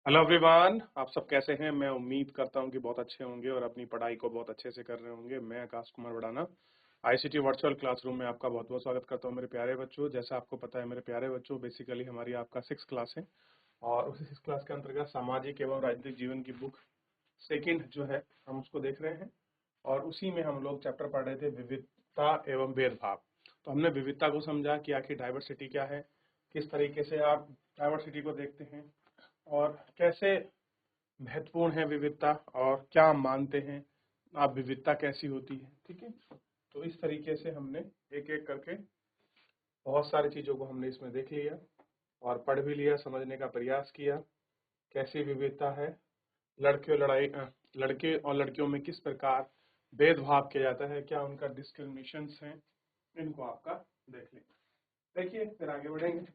Hello everyone, आप सब कैसे हैं। मैं उम्मीद करता हूं कि बहुत अच्छे होंगे और अपनी पढ़ाई को बहुत अच्छे से कर रहे होंगे। मैं Akash Kumar Badana ICT virtual classroom में आपका बहुत बहुत स्वागत करता हूं मेरे प्यारे बच्चों। जैसा आपको पता है मेरे प्यारे बच्चों, बेसिकली हमारी आपका 6 क्लास है और उसी 6 क्लास के अंतर्गत सामाजिक एवं राजनीतिक जीवन की बुक सेकेंड जो है हम उसको देख रहे हैं और उसी में हम लोग चैप्टर पढ़ रहे थे विविधता एवं भेदभाव। तो हमने विविधता को समझा कि आखिर डाइवर्सिटी क्या है, किस तरीके से आप डाइवर्सिटी को देखते हैं और कैसे महत्वपूर्ण है विविधता और क्या हम मानते हैं आप विविधता कैसी होती है। ठीक है, तो इस तरीके से हमने एक एक करके बहुत सारी चीजों को हमने इसमें देख लिया और पढ़ भी लिया, समझने का प्रयास किया कैसी विविधता है, लड़के और लड़कियों में किस प्रकार भेदभाव किया जाता है, क्या उनका डिस्क्रिमिनेशन है, इनको आपका देख लेंगे। देखिए फिर आगे बढ़ेंगे।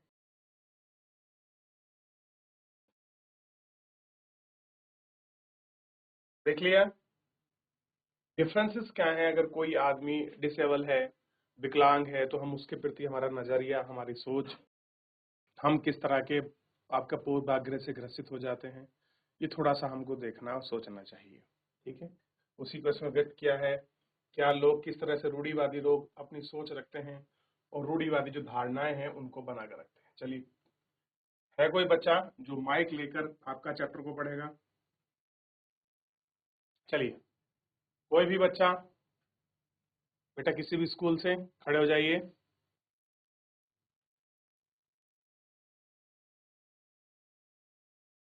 देख लिया डिफरेंसेस क्या है। अगर कोई आदमी डिसेबल है, विकलांग है, तो हम उसके प्रति हमारा नजरिया, हमारी सोच, हम किस तरह के आपका पूर्वाग्रह से ग्रसित हो जाते हैं, ये थोड़ा सा हमको देखना और सोचना चाहिए। ठीक है, उसी को इसमें व्यक्त किया है। क्या लोग किस तरह से रूढ़िवादी लोग अपनी सोच रखते हैं और रूढ़िवादी जो धारणाएं हैं उनको बनाकर रखते हैं। चलिए, है कोई बच्चा जो माइक लेकर आपका चैप्टर को पढ़ेगा? चलिए, कोई भी बच्चा बेटा किसी भी स्कूल से खड़े हो जाइए।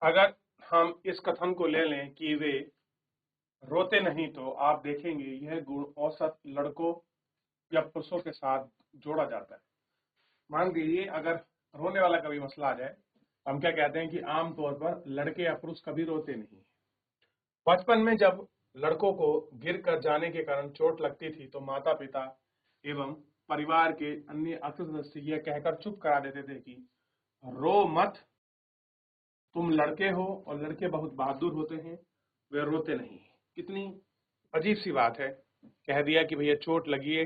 अगर हम इस कथन को ले लें कि वे रोते नहीं, तो आप देखेंगे यह गुण औसत लड़कों या पुरुषों के साथ जोड़ा जाता है। मान लीजिए अगर रोने वाला कभी मसला आ जाए, हम क्या कहते हैं कि आमतौर पर लड़के या पुरुष कभी रोते नहीं। बचपन में जब लड़कों को गिर कर जाने के कारण चोट लगती थी तो माता पिता एवं परिवार के अन्य अक्सर सदस्य यह कहकर चुप करा देते थे कि रो मत, तुम लड़के हो और लड़के बहुत बहादुर होते हैं, वे रोते नहीं। कितनी अजीब सी बात है। कह दिया कि भैया चोट लगी है,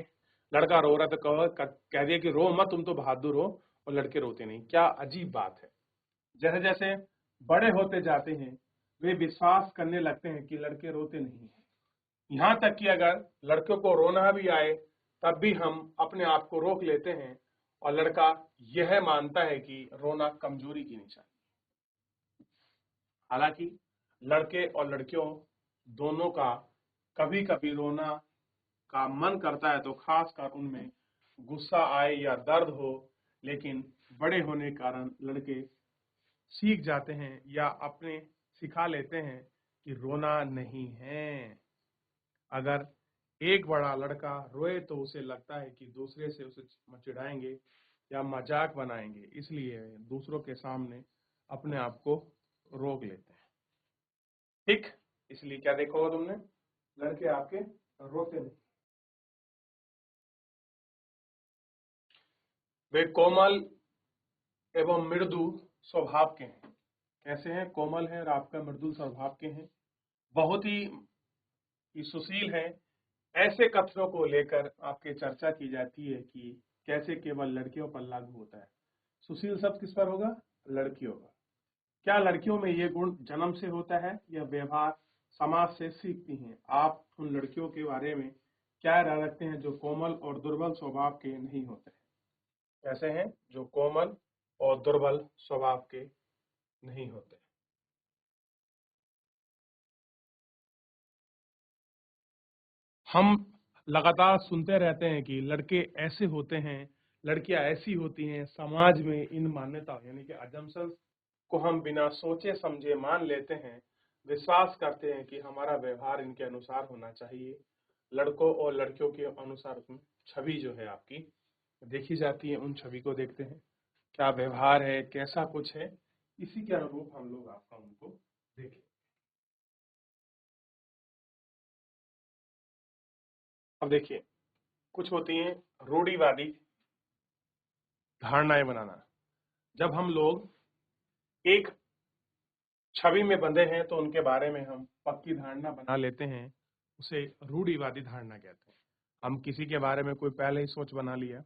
लड़का रो रहा, तो कह दिया कि रो मत, तुम तो बहादुर हो और लड़के रोते नहीं। क्या अजीब बात है। जैसे जैसे बड़े होते जाते हैं वे विश्वास करने लगते हैं कि लड़के रोते नहीं हैं। यहाँ तक कि अगर लड़कों को रोना भी आए तब भी हम अपने आप को रोक लेते हैं और लड़का यह मानता है कि रोना कमजोरी की निशानी। हालांकि लड़के और लड़कियों दोनों का कभी कभी रोना का मन करता है, तो खासकर उनमें गुस्सा आए या दर्द हो, लेकिन बड़े होने के कारण लड़के सीख जाते हैं या अपने सिखा लेते हैं कि रोना नहीं है। अगर एक बड़ा लड़का रोए तो उसे लगता है कि दूसरे से उसे चिढ़ाएंगे या मजाक बनाएंगे, इसलिए दूसरों के सामने अपने आप को रोक लेते हैं। ठीक, इसलिए क्या देखा होगा तुमने, लड़के आपके रोते नहीं। वे कोमल एवं मृदु स्वभाव के हैं। कैसे हैं? कोमल है और आपका मृदु स्वभाव के हैं, बहुत ही सुशील है। ऐसे कथनों को लेकर आपके चर्चा की जाती है कि कैसे केवल लड़कियों पर लागू होता है। सुशील शब्द किस पर होगा? लड़कियों पर। क्या लड़कियों में ये गुण जन्म से होता है या व्यवहार समाज से सीखती हैं? आप उन लड़कियों के बारे में क्या राय रखते हैं जो कोमल और दुर्बल स्वभाव के नहीं होते हैं? ऐसे हैं जो कोमल और दुर्बल स्वभाव के नहीं होते। हम लगातार सुनते रहते हैं कि लड़के ऐसे होते हैं, लड़कियां ऐसी होती हैं। समाज में इन मान्यताओं यानी कि अजम्पशंस को हम बिना सोचे समझे मान लेते हैं, विश्वास करते हैं कि हमारा व्यवहार इनके अनुसार होना चाहिए। लड़कों और लड़कियों के अनुसार उसमें छवि जो है आपकी देखी जाती है, उन छवि को देखते हैं, क्या व्यवहार है, कैसा कुछ है, इसी के अनुरूप हम लोग आपका उनको देखें। अब देखिए, कुछ होती हैं रूढ़िवादी धारणाएं बनाना। जब हम लोग एक छवि में बंधे हैं तो उनके बारे में हम पक्की धारणा बना लेते हैं, उसे रूढ़िवादी धारणा कहते हैं। हम किसी के बारे में कोई पहले ही सोच बना लिया,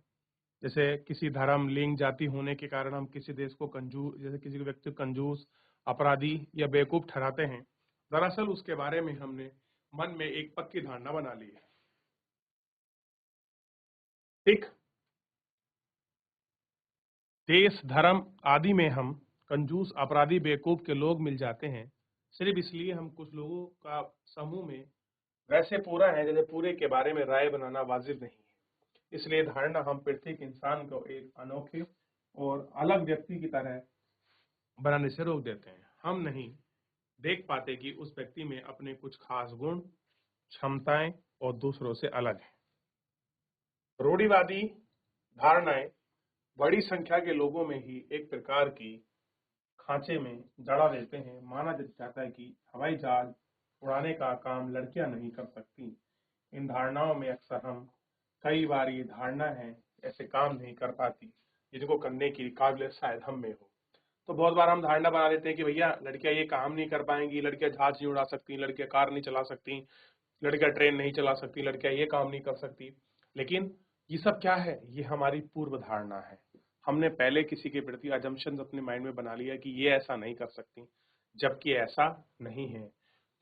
जैसे किसी धर्म, लिंग, जाति होने के कारण हम किसी देश को कंजूस, जैसे किसी व्यक्ति को कंजूस, अपराधी या बेवकूफ ठहराते हैं, दरअसल उसके बारे में हमने मन में एक पक्की धारणा बना ली है। ठीक, देश, धर्म आदि में हम कंजूस, अपराधी, बेवकूफ के लोग मिल जाते हैं सिर्फ इसलिए हम कुछ लोगों का समूह में वैसे पूरा है जैसे पूरे के बारे में राय बनाना वाजिब नहीं है। इसलिए धारणा हम प्रत्येक इंसान को एक अनोखे और अलग व्यक्ति की तरह बनाने से रोक देते हैं। हम नहीं देख पाते कि उस व्यक्ति में अपने कुछ खास गुण, क्षमताएं और दूसरों से अलग हैं। रूढ़िवादी धारणाएं बड़ी संख्या के लोगों में ही एक प्रकार की खांचे में जड़ा देते हैं। माना जाता है कि हवाई जहाज उड़ाने का काम लड़कियां नहीं कर सकती। इन धारणाओं में अक्सर हम कई बार ये धारणा है ऐसे काम नहीं कर पाती जिनको करने की काबिलियत शायद हम में हो। तो बहुत बार हम धारणा बना लेते हैं कि भैया लड़कियां ये काम नहीं कर पाएंगी, लड़कियां जहाज नहीं उड़ा सकती, लड़कियां कार नहीं चला सकती, लड़कियां ट्रेन नहीं चला सकती, लड़कियां ये काम नहीं कर सकती। लेकिन ये सब क्या है? ये हमारी पूर्व धारणा है। हमने पहले किसी के प्रति अजम्पशन अपने माइंड में बना लिया कि ये ऐसा नहीं कर सकती, जबकि ऐसा नहीं है।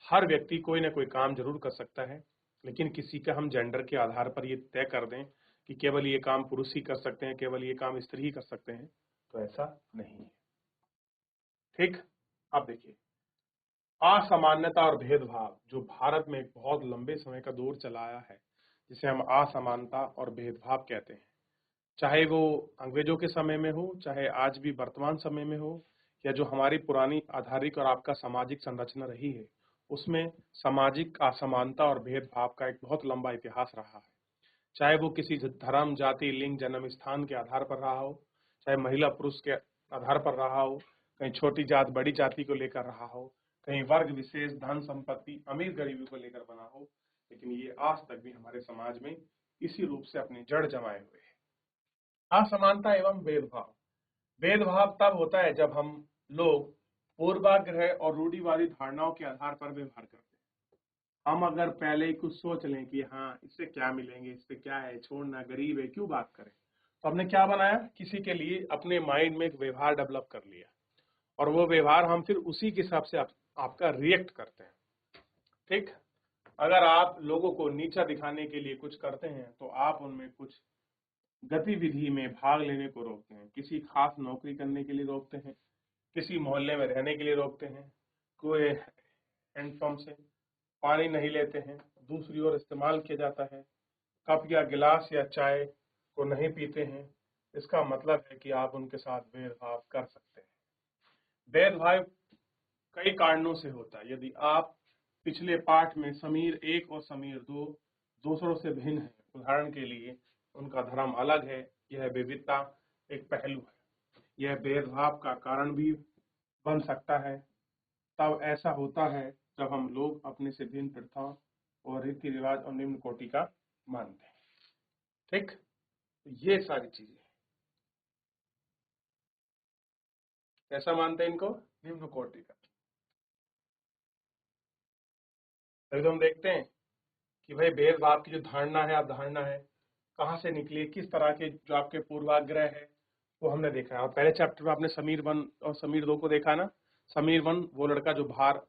हर व्यक्ति कोई ना कोई काम जरूर कर सकता है, लेकिन किसी का हम जेंडर के आधार पर ये तय कर दें कि केवल ये काम पुरुष ही कर सकते हैं, केवल ये काम स्त्री ही कर सकते हैं, तो ऐसा नहीं है। ठीक, अब देखिए, असमानता और भेदभाव जो भारत में एक बहुत लंबे समय का दौर चला आया है, जिसे हम असमानता और भेदभाव कहते हैं, चाहे वो अंग्रेजों के समय में हो, चाहे आज भी वर्तमान समय में हो, या जो हमारी पुरानी आधारिक और आपका सामाजिक संरचना रही है, उसमें सामाजिक असमानता और भेदभाव का एक बहुत लंबा इतिहास रहा है। चाहे वो किसी धर्म, जाति, लिंग, जन्म स्थान के आधार पर रहा हो, चाहे महिला पुरुष के आधार पर रहा हो, कहीं छोटी जात बड़ी जाति को लेकर रहा हो, कहीं वर्ग विशेष, धन संपत्ति, अमीर गरीबी को लेकर बना हो, लेकिन ये आज तक भी हमारे समाज में इसी रूप से अपनी जड़ जमाए हुए है। असमानता एवं भेदभाव, भेदभाव तब होता है जब हम लोग पूर्वाग्रह और रूढ़िवादी धारणाओं के आधार पर व्यवहार करते हैं। हम अगर पहले ही कुछ सोच लें कि हाँ इससे क्या मिलेंगे, इससे क्या है, छोड़ना, गरीब है, क्यों बात करें, तो हमने क्या बनाया, किसी के लिए अपने माइंड में एक व्यवहार डेवलप कर लिया, और वो व्यवहार हम फिर उसी के हिसाब से आपका रिएक्ट करते हैं। ठीक, अगर आप लोगों को नीचा दिखाने के लिए कुछ करते हैं तो आप उनमें कुछ गतिविधि में भाग लेने को रोकते हैं, किसी खास नौकरी करने के लिए रोकते हैं, किसी मोहल्ले में रहने के लिए रोकते हैं, कोई हैंडपंप से पानी नहीं लेते हैं, दूसरी ओर इस्तेमाल किया जाता है, कप या गिलास या चाय को नहीं पीते हैं, इसका मतलब है कि आप उनके साथ भेदभाव कर सकते हैं। भेदभाव कई कारणों से होता है। यदि आप पिछले पाठ में समीर 1 और समीर 2 दूसरों से भिन्न है, उदाहरण के लिए उनका धर्म अलग है, यह विविधता एक पहलू है, यह भेदभाव का कारण भी बन सकता है। तब ऐसा होता है जब हम लोग अपने से भिन्न प्रथाओं और रीति रिवाज और निम्न कोटि का मानते हैं। ठीक, तो ये सारी चीजें कैसा मानते हैं इनको, निम्न कोटि का। तभी तो हम देखते हैं कि भाई भेदभाव की जो धारणा है, अवधारणा है, कहाँ से निकली, किस तरह के जो आपके पूर्वाग्रह है, वो हमने देखा है। और पहले चैप्टर में आपने समीर 1 और समीर 2 को देखा ना। समीर 1 वो लड़का जो बाहर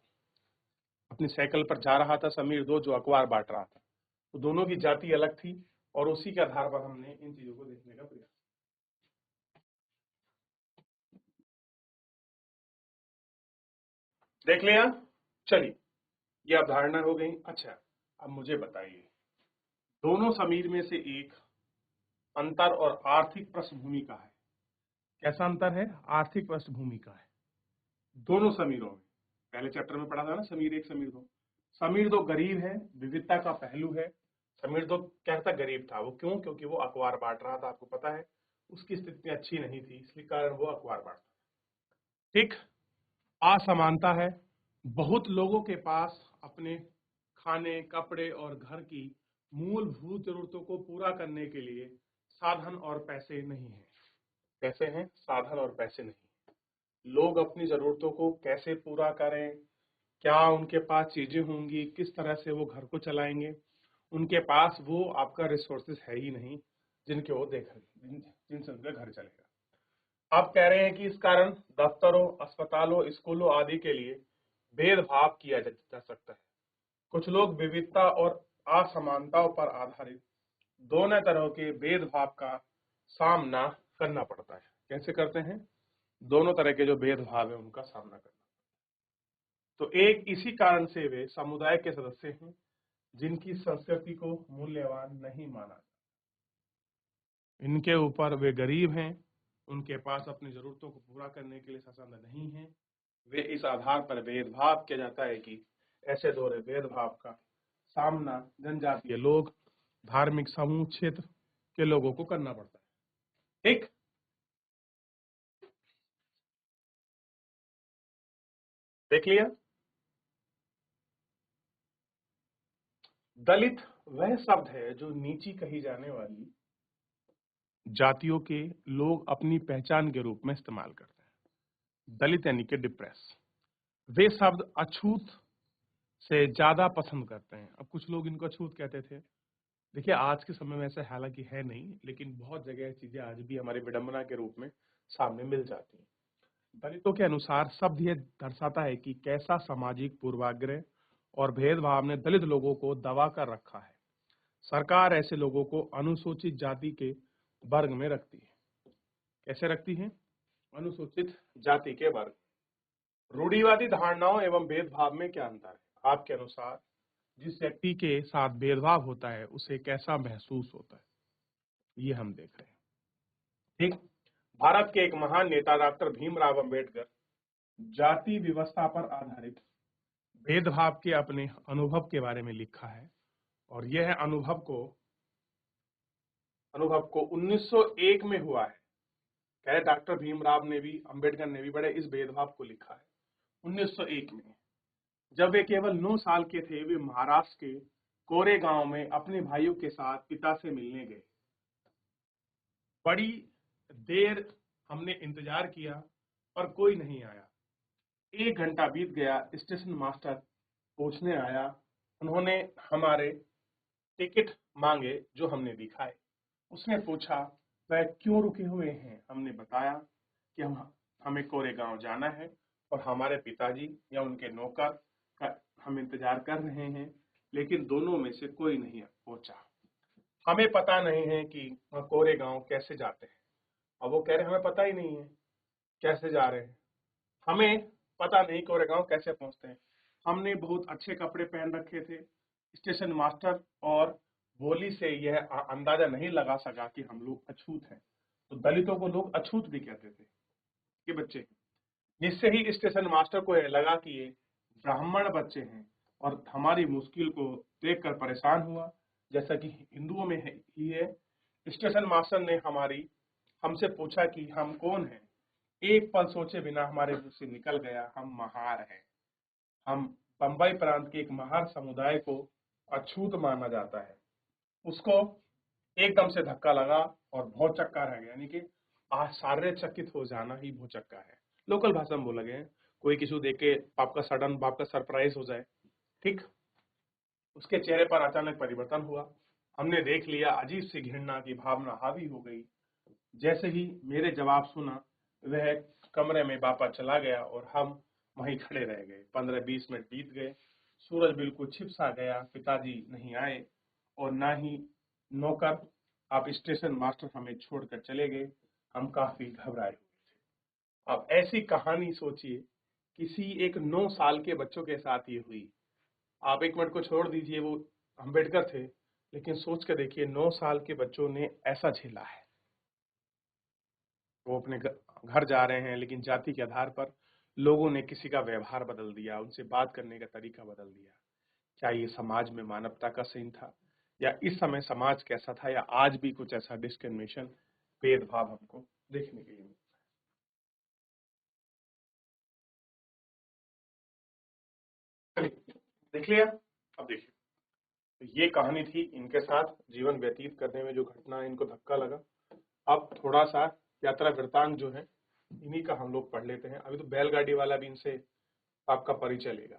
अपनी साइकिल पर जा रहा था, समीर 2 जो अखबार बांट रहा था, तो दोनों की जाति अलग थी, और उसी के आधार पर हमने इन चीजों को देखने का प्रयास। देख लिया, चलिए ये अवधारणा हो गई। अच्छा, अब मुझे बताइए, दोनों समीर में से एक अंतर और आर्थिक पृष्ठभूमि का है। कैसा अंतर है? आर्थिक पृष्ठभूमि का है दोनों समीरों में। पहले चैप्टर में पढ़ा था ना, समीर 1 समीर 2। समीर 2 गरीब है, विविधता का पहलू है। समीर 2 कहता गरीब था, वो क्यों? क्योंकि वो अखबार बांट रहा था, आपको पता है उसकी स्थिति अच्छी नहीं थी, इसलिए कारण वो अखबार बांटता। ठीक, असमानता है, बहुत लोगों के पास अपने खाने, कपड़े और घर की मूलभूत जरूरतों को पूरा करने के लिए साधन और पैसे नहीं है। कैसे हैं? साधन और पैसे नहीं। लोग अपनी जरूरतों को कैसे पूरा करें, क्या उनके पास चीजें होंगी, किस तरह से वो घर को चलाएंगे, उनके पास वो आपका रिसोर्सेस है ही नहीं। जिनके वो देख जिनसे उनके घर चलेगा। आप कह रहे हैं कि इस कारण दफ्तरों, अस्पतालों, स्कूलों आदि के लिए भेदभाव किया जा सकता है। कुछ लोग विविधता और असमानताओं पर आधारित दोनों तरह के भेदभाव का सामना करना पड़ता है। कैसे करते हैं? दोनों तरह के जो भेदभाव है उनका सामना करना। तो एक इसी कारण से वे समुदाय के सदस्य हैं जिनकी संस्कृति को मूल्यवान नहीं माना। इनके ऊपर वे गरीब हैं, उनके पास अपनी जरूरतों को पूरा करने के लिए संसाधन नहीं है। वे इस आधार पर भेदभाव किया जाता है कि ऐसे दोहरे भेदभाव का सामना जनजातीय लोग, धार्मिक समूह, क्षेत्र के लोगों को करना पड़ता है। ठीक, देख लिया। दलित वह शब्द है जो नीची कही जाने वाली जातियों के लोग अपनी पहचान के रूप में इस्तेमाल करते हैं। दलित यानी कि डिप्रेस। वे शब्द अछूत से ज्यादा पसंद करते हैं। अब कुछ लोग इनको अछूत कहते थे। देखिए, आज के समय में ऐसा हालांकि है नहीं, लेकिन बहुत जगह चीजें आज भी हमारी विडंबना के रूप में सामने मिल जाती हैं। दलितों के अनुसार शब्द यह दर्शाता है कि कैसा सामाजिक पूर्वाग्रह और भेदभाव ने दलित लोगों को दबा कर रखा है। सरकार ऐसे लोगों को अनुसूचित जाति के वर्ग में रखती है। कैसे रखती है? अनुसूचित जाति के वर्ग। रूढ़िवादी धारणाओं एवं भेदभाव में क्या अंतर है? आपके अनुसार जिस व्यक्ति के साथ भेदभाव होता है उसे कैसा महसूस होता है, ये हम देख रहे हैं। ठीक, भारत के एक महान नेता डॉक्टर भीमराव अंबेडकर जाति व्यवस्था पर आधारित भेदभाव के अपने अनुभव के बारे में लिखा है और यह अनुभव को 1901 में हुआ है। कह डॉक्टर भीमराव ने भी, अंबेडकर ने भी बड़े इस भेदभाव को लिखा है 1901 में। जब वे केवल 9 साल के थे, वे महाराष्ट्र के कोरेगांव में अपने भाइयों के साथ पिता से मिलने गए। बड़ी देर हमने इंतजार किया पर कोई नहीं आया। 1 घंटा बीत गया। स्टेशन मास्टर पूछने आया। उन्होंने हमारे टिकट मांगे जो हमने दिखाए। उसने पूछा वह क्यों रुके हुए हैं। हमने बताया कि हमें कोरेगांव जाना है और हमारे पिताजी या उनके नौकर का हम इंतजार कर रहे हैं, लेकिन दोनों में से कोई नहीं पहुंचा। हमें पता नहीं है कि कोरेगांव कैसे जाते हैं। अब वो कह रहे हैं हमें पता ही नहीं है कैसे जा रहे हैं, हमें पता नहीं कोरेगांव कैसे पहुंचते हैं। हमने बहुत अच्छे कपड़े पहन रखे थे। स्टेशन मास्टर और बोली से यह अंदाजा नहीं लगा सका कि हम लोग अछूत हैं। तो दलितों को लोग अछूत भी कहते थे कि बच्चे, जिससे ही स्टेशन मास्टर को यह लगा कि ये ब्राह्मण बच्चे हैं और हमारी मुश्किल को देखकर परेशान हुआ, जैसा कि हिंदुओं में ही है। स्टेशन मास्टर ने हमसे पूछा कि हम कौन हैं। एक पल सोचे बिना हमारे मुंह से निकल गया, हम महार हैं। हम बंबई प्रांत के एक महार समुदाय को अछूत माना जाता है। उसको एकदम से धक्का लगा और भौचक्का रह गया, यानी कि आश्चर्यचकित हो जाना ही भौचक्का है। लोकल भाषा में बोला गया है। कोई किसी को देख के आपका सडन, आपका सरप्राइज हो जाए, ठीक, उसके चेहरे पर अचानक परिवर्तन हुआ। हमने देख लिया, अजीब सी घृणा की भावना हावी हो गई। जैसे ही मेरे जवाब सुना, वह कमरे में वापस चला गया और हम वहीं खड़े रह गए। 15-20 मिनट बीत गए। सूरज बिल्कुल छिप सा गया। पिताजी नहीं आए और ना ही नौकर। आप स्टेशन मास्टर हमें छोड़कर चले गए। हम काफी घबराए हुए थे। अब ऐसी कहानी सोचिए, किसी एक 9 साल के बच्चों के साथ ये हुई। आप 1 मिनट को छोड़ दीजिए, वो अंबेडकर थे, लेकिन सोच कर देखिए 9 साल के बच्चों ने ऐसा झेला है। वो अपने घर जा रहे हैं, लेकिन जाति के आधार पर लोगों ने किसी का व्यवहार बदल दिया, उनसे बात करने का तरीका बदल दिया। क्या ये समाज में मानवता का सीन था, या इस समय समाज कैसा था, या आज भी कुछ ऐसा डिस्क्रिमिनेशन, भेदभाव हमको देखने के लिए मिलता है। देख लिया। अब देखिए, तो ये कहानी थी इनके साथ जीवन व्यतीत करने में जो घटना इनको धक्का लगा। अब थोड़ा सा यात्रा वृतांत जो है इन्हीं का हम लोग पढ़ लेते हैं। अभी तो बैलगाड़ी वाला भी इनसे आपका परिचय लेगा।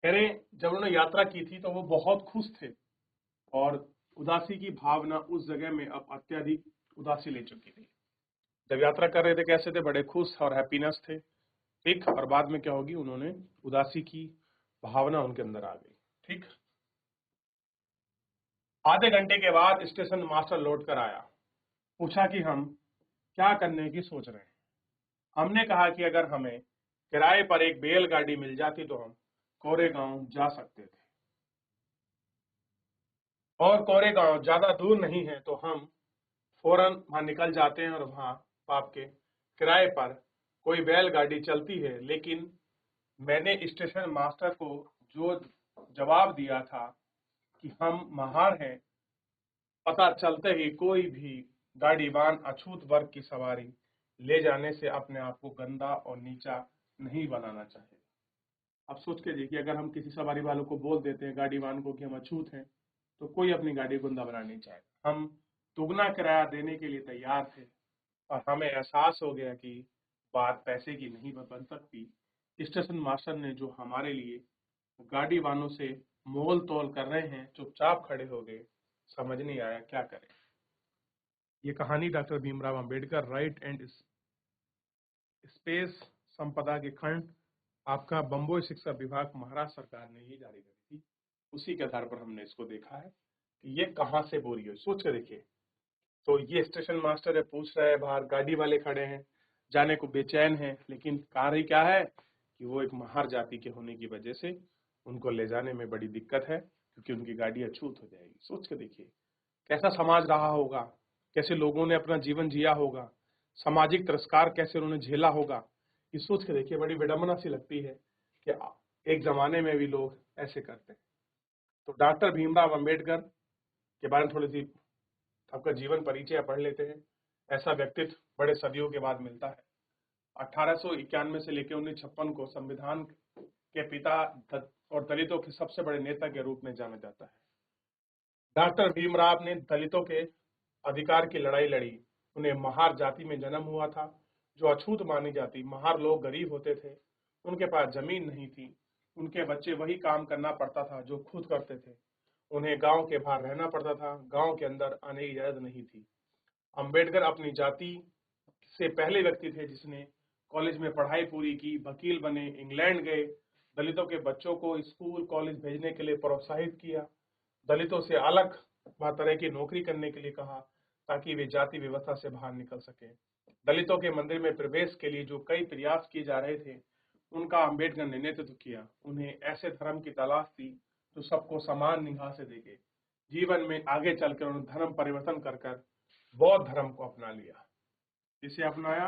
कह रहे जब उन्होंने यात्रा की थी तो वो बहुत खुश थे। और उदासी की भावना उस जगह में अब अत्यधिक उदासी ले चुकी थी। जब यात्रा कर रहे थे कैसे थे, बड़े खुश और हैप्पीनेस थे, ठीक। और बाद में क्या होगी, उन्होंने उदासी की भावना उनके अंदर आ गई, ठीक। आधे घंटे के बाद स्टेशन मास्टर लौट कर आया, पूछा कि हम क्या करने की सोच रहे हैं। हमने कहा कि अगर हमें किराए पर एक बैलगाड़ी मिल जाती तो हम कोरेगांव जा सकते थे, और कोरेगांव ज्यादा दूर नहीं है, तो हम फौरन वहां निकल जाते हैं और वहां आपके किराए पर कोई बैलगाड़ी चलती है। लेकिन मैंने स्टेशन मास्टर को जो जवाब दिया था कि हम महार हैं, पता चलते ही कोई भी गाड़ीवान अछूत वर्ग की सवारी ले जाने से अपने आप को गंदा और नीचा नहीं बनाना चाहिए। अब सोच के देखिए, अगर हम किसी सवारी वालों को बोल देते हैं, गाड़ीवान को, कि हम अछूत हैं, तो कोई अपनी गाड़ी को गंदा बनाना नहीं चाहेगा। हम दुगना किराया देने के लिए तैयार थे, और हमें एहसास हो गया कि बात पैसे की नहीं बन सकती। स्टेशन मास्टर ने जो हमारे लिए गाड़ी वालों से मोल तोल कर रहे हैं, चुपचाप खड़े हो गए। समझ नहीं आया क्या करें। ये कहानी doctor Bhimrao Ambedkar right and space संपदा के खंड आपका बम्बई शिक्षा विभाग महाराष्ट्र सरकार ने ये जारी करी थी, उसी के आधार पर हमने इसको देखा है कि ये कहाँ से बोरी है। सोच के देखिए, तो ये स्टेशन मास्टर है, पूछ रहा है, बाहर गाड़ी वाले खड़े हैं, जाने को बेचैन है, लेकिन कार्य क्या है कि वो एक महार जाति के होने की वजह से उनको ले जाने में बड़ी दिक्कत है, क्योंकि उनकी गाड़ी अछूत हो जाएगी। सोच के देखिए कैसा समाज रहा होगा, कैसे लोगों ने अपना जीवन जिया होगा, सामाजिक तिरस्कार कैसे उन्होंने झेला होगा। ये सोच के देखिए बड़ी विडंबना सी लगती है कि एक जमाने में भी लोग ऐसे करते हैं। तो डॉक्टर भीमराव अंबेडकर के बारे में थोड़ी सी आपका जीवन परिचय पढ़ लेते हैं। ऐसा व्यक्तित्व बड़े सदियों के बाद मिलता है। 1891 से लेकर 1956 को संविधान के पिता और दलितों के सबसे बड़े नेता के रूप में जाना जाता है। डॉक्टर भीमराव ने दलितों के अधिकार की लड़ाई लड़ी। उन्हें महार जाति में जन्म हुआ था, जो अछूत मानी जाती। महार लोग गरीब होते थे, उनके पास जमीन नहीं थी, उनके बच्चे वही काम करना पड़ता था जो खुद करते थे। उन्हें गांव के बाहर रहना पड़ता था, गांव के अंदर आने की इजाजत नहीं थी। अंबेडकर अपनी जाति से पहले व्यक्ति थे जिसने कॉलेज में पढ़ाई पूरी की, वकील बने, इंग्लैंड गए, दलितों के बच्चों को स्कूल कॉलेज भेजने के लिए प्रोत्साहित किया, दलितों से अलग तरह की नौकरी करने के लिए कहा, ताकि वे जाति व्यवस्था से बाहर निकल सके। दलितों के मंदिर में प्रवेश के लिए जो कई प्रयास किए जा रहे थे, उनका अंबेडकर ने नेतृत्व किया। उन्हें ऐसे धर्म की तलाश थी जो सबको समान निगाह से देखे। जीवन में आगे चलकर उन्होंने धर्म परिवर्तन कर बौद्ध धर्म को अपना लिया। इसे अपनाया,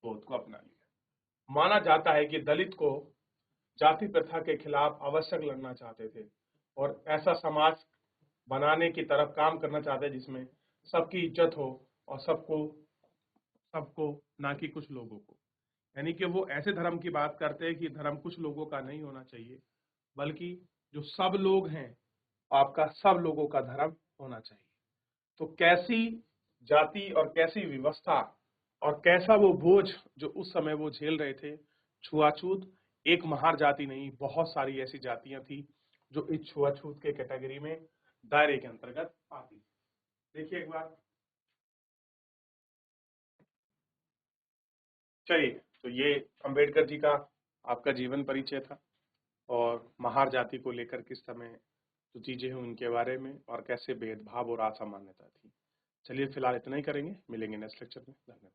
बौद्ध को अपना लिया। माना जाता है कि दलित को जाति प्रथा के खिलाफ आवश्यक लड़ना चाहते थे, और ऐसा समाज बनाने की तरफ काम करना चाहते हैं जिसमें सबकी इज्जत हो, और सबको सबको ना कि कुछ लोगों को। यानी कि वो ऐसे धर्म की बात करते हैं कि धर्म कुछ लोगों का नहीं होना चाहिए, बल्कि जो सब लोग हैं, आपका सब लोगों का धर्म होना चाहिए। तो कैसी जाति और कैसी व्यवस्था और कैसा वो बोझ जो उस समय वो झेल रहे थे, छुआछूत। एक महार जाति नहीं, बहुत सारी ऐसी जातियां थी जो इस छुआछूत के कैटेगरी में दायरे के अंतर्गत आती थी। देखिए एक बार, चलिए, तो ये अंबेडकर जी का आपका जीवन परिचय था, और महार जाति को लेकर किस समय जो चीजें हैं उनके बारे में, और कैसे भेदभाव और असमानता थी। चलिए फिलहाल इतना ही करेंगे, मिलेंगे नेक्स्ट लेक्चर में। धन्यवाद।